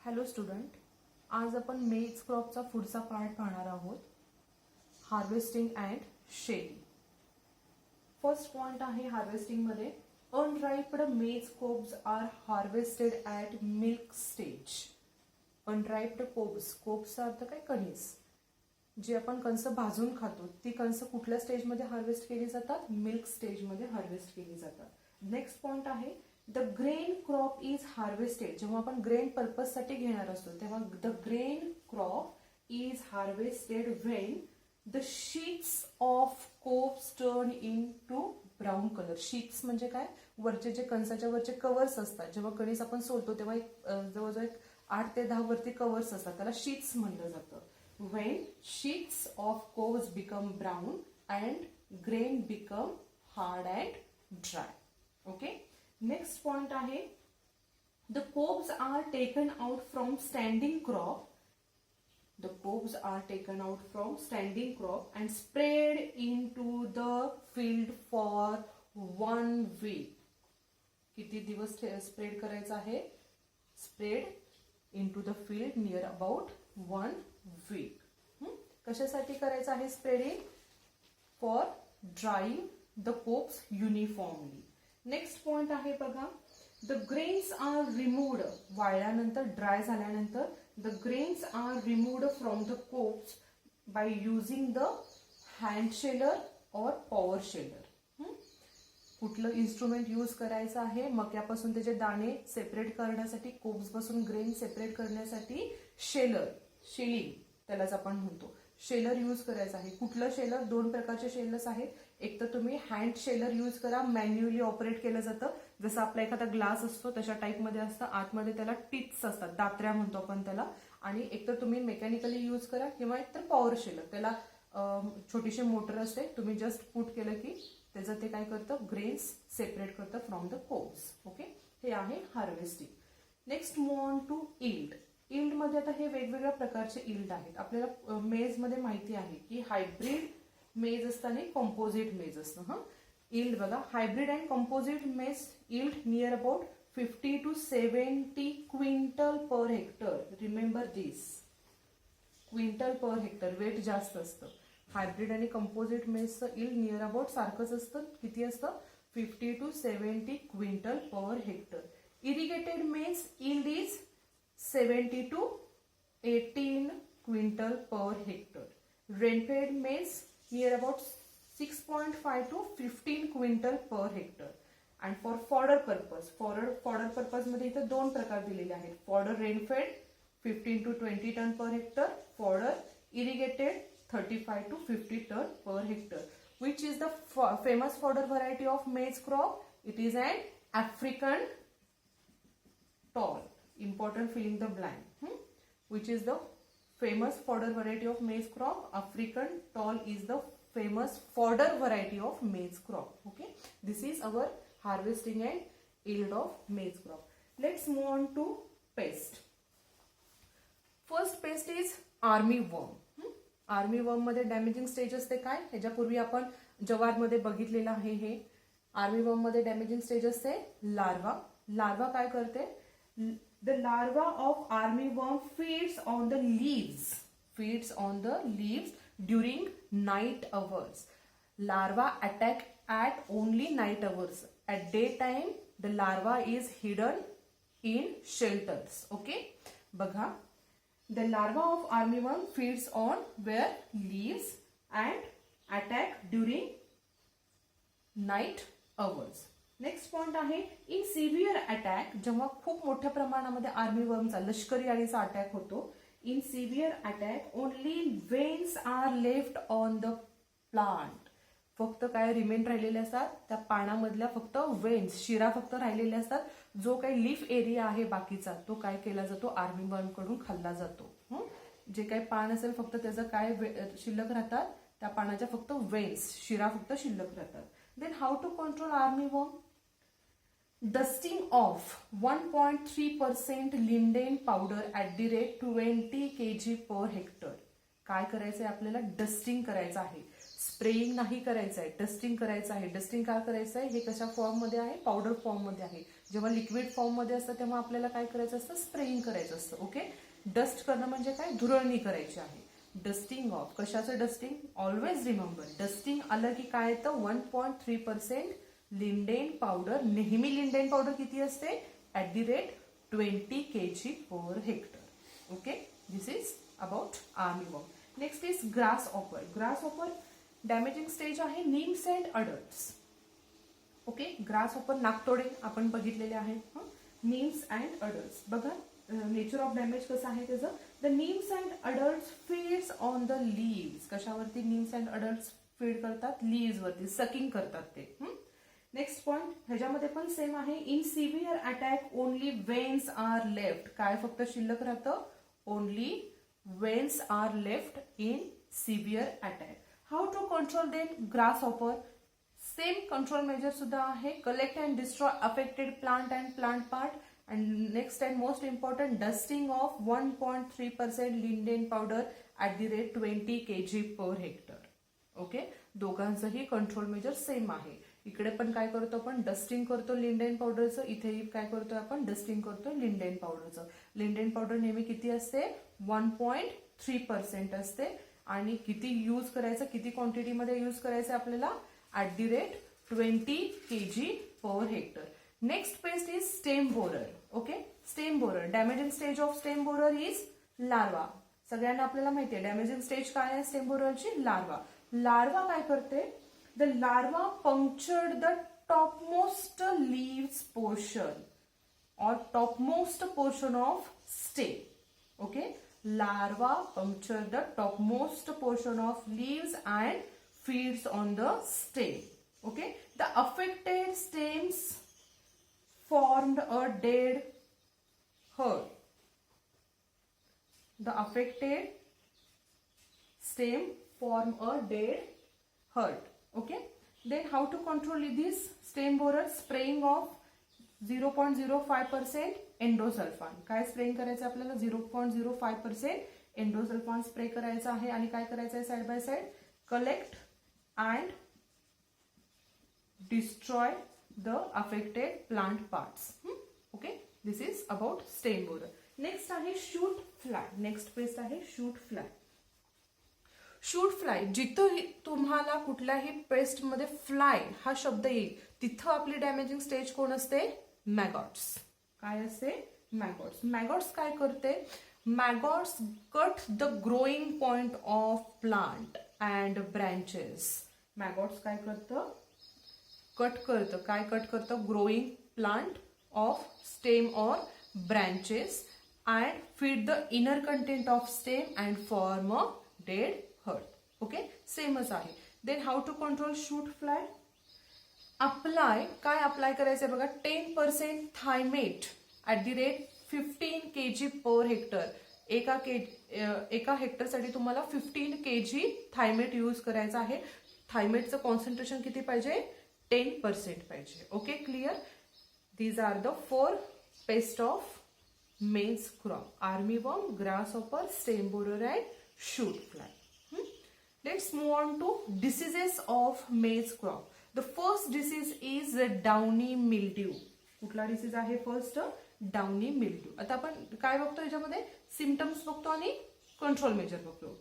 Hello student, आज आपण मेज क्रॉपचा पुढचा पार्ट पाहणार आहोत. Harvesting and shedding. First point आहे हार्वेस्टिंग मध्ये, unripened maize cobs are harvested at milk stage. Unripened कोब्सचा अर्थ काय? कणीस. जे आपण कणस भाजून खातो ती कणस कुठल्या स्टेजमध्ये हार्वेस्ट केली जातात? मिल्क स्टेजमध्ये हार्वेस्ट केली जातात. नेक्स्ट पॉइंट आहे, the grain crop is harvested. जेव्हा आपण ग्रेन पर्पज साठी घेणार असतो तेव्हा the grain crop is harvested when the sheets of cobs turn into brown colour. Sheets म्हणजे काय? वरचे जे कणसाच्या वरचे कवर्स असतात. जेव्हा कणीस आपण सोलतो तेव्हा जवळजवळ 8 ते 10 वरती कवर्स असतात, त्याला शीट्स म्हणलं जातं. When sheets of coves become brown and grain become hard and dry. Okay. Next point आहे, the coves are taken out from standing crop. The coves are taken out from standing crop and spread into the field for 1 week. किती दिवस spread करायचा आहे? Spread into the field near about 1 week. कशासाठी करायचं आहे spreading? For drying the cobs uniformly. Next point आहे बघा, the grains are removed. वाळल्यानंतर, ड्राय झाल्यानंतर the grains are removed from the cobs by using the hand sheller और power Shelar. कुठलं instrument use करायचं आहे? मक्यापासून त्याचे दाणे सेपरेट करण्यासाठी, कोब्स पासून ग्रेन सेपरेट करण्यासाठी शेलर, शेलिंग त्यालाच आपण म्हणतो. शेलर यूज करायचं आहे. कुठलं शेलर? 2 प्रकारचे शेलर्स आहेत. एक तर तुम्ही हँड शेलर यूज करा, मॅन्युअली ऑपरेट केलं जातं. जसं आपला एखादा ग्लास असतो तशा टाईपमध्ये असतं. आतमध्ये त्याला टिप्स असतात, दात्र्या म्हणतो आपण त्याला. आणि एक तर तुम्ही मेकॅनिकली यूज करा किंवा एक तर पॉवर शेलर. त्याला छोटीशी मोटर असते, तुम्ही जस्ट पुट केलं की त्याचं ते काय करतं? ग्रेन्स सेपरेट करतं फ्रॉम द कोब्स. ओके, हे आहे harvesting. Next move on to yield. Yield मध्ये आता हे वेगवेगळ्या प्रकारचे इल्ड आहेत. आपल्याला मेज मध्ये माहिती आहे की हायब्रिड मेज असतं आणि कंपोजिट मेज असतं. इल्ड बघा, hybrid and composite maize yield near about 50 to 70 quintal per hectare. Remember this, quintal per hectare, weight जास्त असतं. हायब्रिड आणि कंपोजिट मेजचं इल्ड नियर अबाउट सारखंच असतं. किती असतं? 50 to 70 quintal per hectare. Irrigated maize yield is 70 to 18 quintal per hectare. Rainfed maize near about 6.5 to 15 quintal per hectare. And for fodder purpose, fodder purpose मध्ये इथे 2 प्रकार दिलेले आहेत. Fodder rainfed 15 to 20 ton per hectare. Fodder irrigated 35 to 50 ton per hectare. Which is the famous fodder variety of maize crop? It is an African tall. Important, filling the blank. Which is the famous fodder variety of maize crop? African tall is the famous fodder variety of maize crop. Okay, this is our harvesting and yield of maize crop. Let's move on to pest. First pest is army worm. Army worm मध्ये damaging stage असते काय? ह्याच्यापूर्वी आपण जवार मध्ये बघितलेलं आहे. हे army worm मध्ये डॅमेजिंग स्टेज असते लार्वा. लार्वा काय करते? The larva of armyworm feeds on the leaves during night hours. Larva attack at only night hours. At daytime, the larva is hidden in shelters. Okay, बघा, the larva of armyworm feeds on where? Leaves and attack during night hours. Next point आहे, in severe attack. जेव्हा खूप मोठ्या प्रमाणामध्ये army वर्मचा, लष्करी अळीचा attack होतो. In severe attack only veins are left on the plant. फक्त काय रिमेन राहिलेले असतात? त्या पानामधल्या फक्त वेन्स, शिरा फक्त राहिलेल्या असतात. जो काही लीफ एरिया आहे बाकीचा तो काय केला जातो? आर्मी वर्म कडून खाल्ला जातो. जे काही पान असेल फक्त त्याचं काय शिल्लक राहतात? त्या पानाच्या फक्त वेन्स, शिरा फक्त शिल्लक राहतात. Then how to control army worm? Dusting of 1.3% linden powder at the rate 20 kg per hectare. काय करायचंय आपल्याला? डस्टिंग करायचं आहे. स्प्रेइंग नाही करायचं आहे, डस्टिंग करायचं आहे. डस्टिंग काय करायचं आहे? हे कशा फॉर्म मध्ये आहे? पावडर फॉर्म मध्ये आहे. जेव्हा लिक्विड फॉर्म मध्ये असतं तेव्हा आपल्याला काय करायचं असतं, स्प्रेइंग करायचं असतं. ओके, डस्ट करणं म्हणजे काय, धुरळणी करायची आहे. डस्टिंग ऑफ, कशाचं डस्टिंग, ऑलवेज रिमेंबर डस्टिंग आलं की काय येतं, 1.3% लिंडेन पावडर. नेहमी लिंडेन पावडर किती असते, @20 kg/hectare. Okay, this is about armyworm. Next is grasshopper. Grasshopper damaging stage आहे nymphs and adults. Okay, grasshopper नाकतोडे आपण बघितलेले आहेत. नीम्स अँड अडल्ट्स बघा नेचर ऑफ डॅमेज कसं आहे त्याचं. The nymphs and adults feeds on the leaves. कशावरती नीम्स अँड अडल्ट्स फीड करतात, लीव्स वरती, सकिंग करतात ते. नेक्स्ट पॉइंट ह्याच्यामध्ये पण सेम आहे. In severe attack only veins are left. काय फक्त शिल्लक राहतं, only veins are left in severe attack. How to control then grasshopper. Same control measure सुद्धा आहे. Collect and destroy affected plant and plant part. And next and most important, dusting of 1.3% linden powder @20 kg/hectare. Okay, दोघांचंही control measure same आहे. इकडे पण काय करतो आपण, dusting करतो लिंडेन पावडरचं, इथेही काय करतो आपण, डस्टिंग करतो लिंडेन पावडरचं. लिंडेन पावडर नेहमी किती असते, 1.3% असते. आणि किती यूज करायचं, किती क्वांटिटीमध्ये यूज करायचं आपल्याला, @20 kg/hectare. Next pest is stem borer. Okay, stem borer. Damaging stage of stem borer is larva. सगळ्यांना आपल्याला माहिती आहे डॅमेजिंग स्टेज काय आहे स्टेम बोररची, लार्वा. लार्वा काय करते, the larva punctured the topmost leaves portion और topmost portion of stem. Okay, larva puncture the topmost portion of leaves and feeds on the stem. Okay, the affected stems formed a dead herd. The affected stem form a dead herd. Okay, then how to control this stem borer, spraying of 0.05% endosulfan. काय spraying करायचं आपल्याला, 0.05% endosulfan spray करायचं आहे. आणि काय करायचं आहे, side by side collect and destroy the affected plant parts. Okay, this is about stem borer. Next आहे shoot fly. Next पेस्ट आहे shoot fly. shoot fly, जिथं तुम्हाला कुठल्याही पेस्ट मध्ये फ्लाय हा शब्द येईल तिथं आपली डॅमेजिंग स्टेज कोण असते, मॅगॉट्स. काय असते, मॅगॉट्स. मॅगॉट्स काय करते, maggots cut the growing point of plant and branches. Maggots काय करतं, कट करतं. काय कट करतं, ग्रोईंग प्लांट ऑफ स्टेम और branches and feed the inner content of stem and form a dead heart. Okay, सेमच आहे. Then how to control shoot fly. Apply, काय apply करायचंय बघा, 10% थायमेट @15 kg/hectare. एका हेक्टरसाठी तुम्हाला 15 kg थायमेट यूज करायचं आहे. थायमेटचं कॉन्सन्ट्रेशन किती पाहिजे, 10% पाहिजे. Okay, clear. These are the 4 pest of maize crop, armyworm, grasshopper, stem borer and shoot fly. Let's move on to diseases of maize crop. The first disease is downy mildew. कुठला disease आहे, first downy mildew. आता आपण काय बघतो याच्यामध्ये, symptoms बघतो आणि control measure बघतो.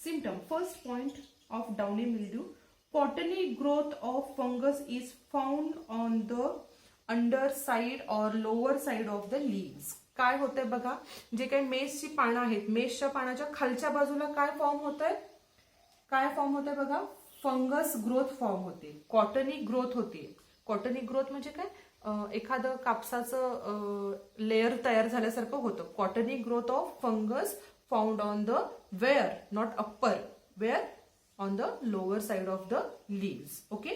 Symptom, first point of downy mildew, cottony growth of fungus is found on the underside or lower side of the leaves. काय होतंय बघा, जे काही मेसची पानं आहेत, मेसच्या पानाच्या खालच्या बाजूला काय फॉर्म होतंय, काय फॉर्म होतंय बघा, फंगस ग्रोथ फॉर्म होते, कॉटनी ग्रोथ होते. कॉटनी ग्रोथ म्हणजे काय, एखादं कापसाचं लेअर तयार झाल्यासारखं होतं. Cottony growth of fungus found on the where, not upper, where on the lower side of the leaves. Okay,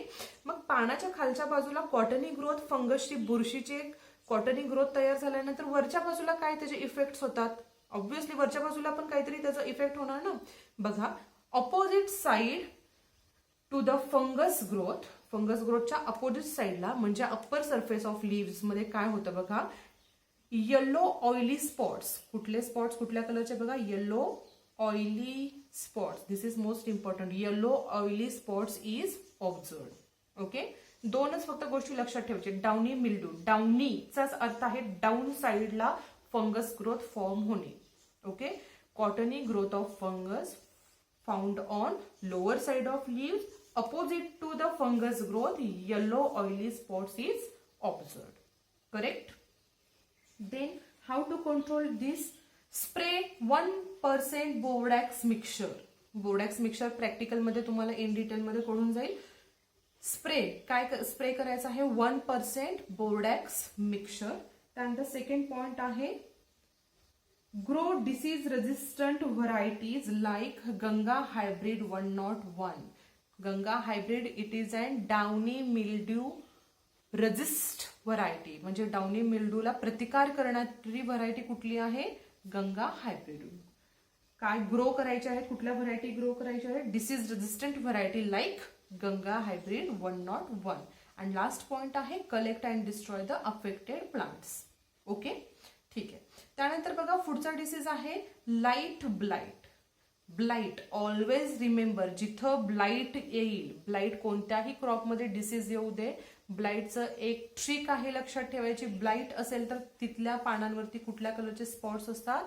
मग पानाच्या खालच्या बाजूला कॉटनी ग्रोथ फंगसची, बुरशीची एक कॉटनी ग्रोथ तयार झाल्यानंतर वरच्या बाजूला काय त्याचे इफेक्ट्स होतात, ऑब्व्हियसली वरच्या बाजूला पण काहीतरी त्याचा इफेक्ट होणार ना. बघा, opposite side to the fungus ग्रोथच्या अपोजिट साइडला म्हणजे अप्पर सरफेस ऑफ लीव्स मध्ये काय होतं बघा, येलो ऑइली स्पॉट्स. कुठले स्पॉट्स, कुठल्या कलरचे बघा, yellow oily spots. This is most important. Yellow oily spots is observed. Okay, दोनच फक्त गोष्टी लक्षात ठेवायचे. डाउनी मिल्ड्यू, डाउनीचाच अर्थ आहे डाऊन साइडला फंगस ग्रोथ फॉर्म होणे. Okay. Cottony growth of fungus found on lower side of leaves opposite to the fungus growth, yellow oily spots is observed. Correct? Then how to control this? Spray 1% Borax mixture. Borax mixture practical मध्ये तुम्हाला in detail मध्ये कळून जाईल. Spray काय spray करायचं आहे 1% Borax mixture. त्यानंतर second point आहे grow disease resistant varieties like Ganga hybrid 101. Ganga hybrid it is and downy mildew resist variety, म्हणजे डाउनी मिल्ड्यूला प्रतिकार करणारी व्हरायटी कुठली आहे? गंगा हायब्रिड. काय ग्रो करायचे आहेत, कुठल्या व्हरायटी ग्रो करायच्या आहेत? Disease resistant variety like Ganga hybrid 101. And last point आहे collect and destroy the affected plants. Okay, ठीक आहे. त्यानंतर बघा पुढचा डिसीज आहे light blight. Blight always remember, जिथं ब्लाइट येईल, ब्लाइट कोणत्याही क्रॉपमध्ये डिसीज येऊ दे, ब्लाइटचं एक ट्रिक आहे लक्षात ठेवायची. ब्लाइट असेल तर तिथल्या पानांवरती कुठल्या कलरचे स्पॉट्स असतात?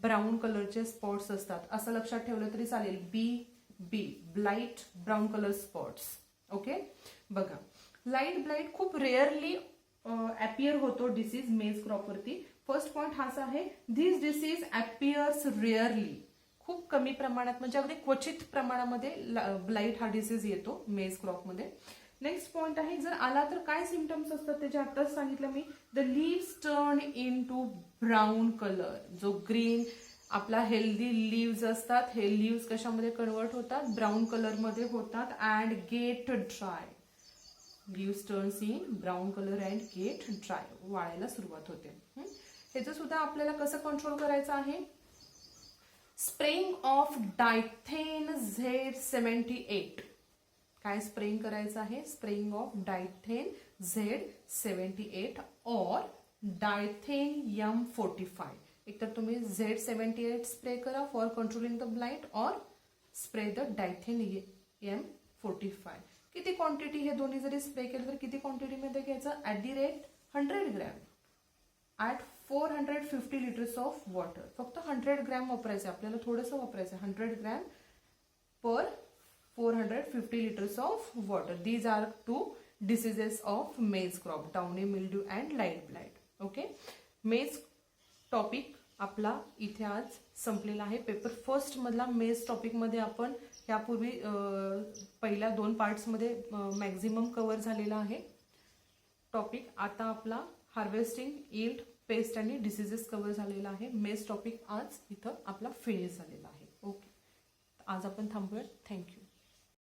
ब्राऊन कलरचे स्पॉट्स असतात. असं लक्षात ठेवलं तरी चालेल. B blight brown colour spots. Okay, बघा लाईट ब्लाइट खूप रेअरली अपियर होतो डिसीज मेज क्रॉपवरती. फर्स्ट पॉइंट हाच आहे, धिस डिसीज अपियर्स रेअरली. खूप कमी प्रमाणात, म्हणजे अगदी क्वचित प्रमाणामध्ये ब्लाइट हा डिसीज येतो मेज क्रॉपमध्ये. नेक्स्ट पॉइंट आहे, जर आला तर काय सिम्पटम्स असतात त्याचे आताच सांगितलं मी. The leaves turn into brown colour. जो ग्रीन आपला हेल्दी लीव्स असतात, हे लीव्स कशामध्ये कन्वर्ट होतात? ब्राऊन कलरमध्ये होतात. And get dry. Leaves turns in brown colour and get dry, वाळायला सुरुवात होते. ह्याचं सुद्धा आपल्याला कसं कंट्रोल करायचं आहे? Spraying of Dithane Z78. काय स्प्रेइंग करायचं आहे? स्प्रेइंग ऑफ डायथेन Z78 और डायथेन M45. एकतर तुम्ही Z78 स्प्रे करा फॉर कंट्रोलिंग द ब्लाइट और स्प्रे द डायथेन M45. किती क्वांटिटी हे दोन्ही जरी स्प्रे केलं तर किती क्वांटिटीमध्ये घ्यायचं? At the rate 100 gram at 450 litres of water. फक्त 100 ग्रॅम वापरायचं, आपल्याला थोडंसं वापरायचं. 100 gram per 450 litres of water. These are two diseases of maize crop, downy mildew and light blight. Okay, maize topic आपला इथे आज संपलेला आहे. पेपर फर्स्ट मधला मेज टॉपिक मध्ये आपण यापूर्वी पहिल्या 2 पार्ट्समध्ये मॅक्झिमम कव्हर झालेला आहे टॉपिक. आता आपला हार्वेस्टिंग, यील्ड, पेस्ट आणि डिसीजेस कव्हर झालेला आहे. मेज टॉपिक आज इथं आपला फिनिश झालेला आहे. ओके, आज आपण थांबूयात. थँक्यू.